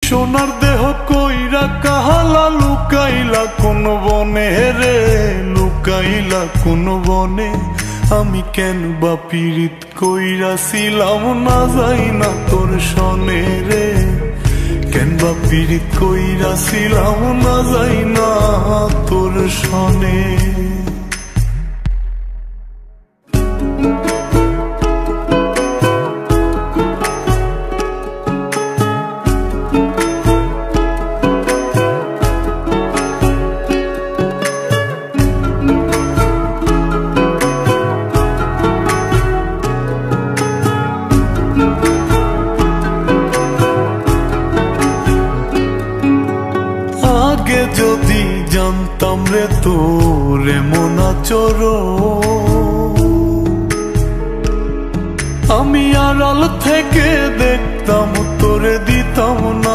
সোনার দেহ কইরা কাহালা লুকাইলা কোন বনে রে, লুকাইলা কোন বনে। আমি কেন বা পীড়িত কইরাছিলাম না যাই না তোর সনে রে, কেন বা পীড়িত কইরাছিলাম না যাই না তোর সনে। আগে যদি জানতাম রে তোর এমন আচরণ, আমি আড়াল থেকে দেখতাম তোরে দিতাম না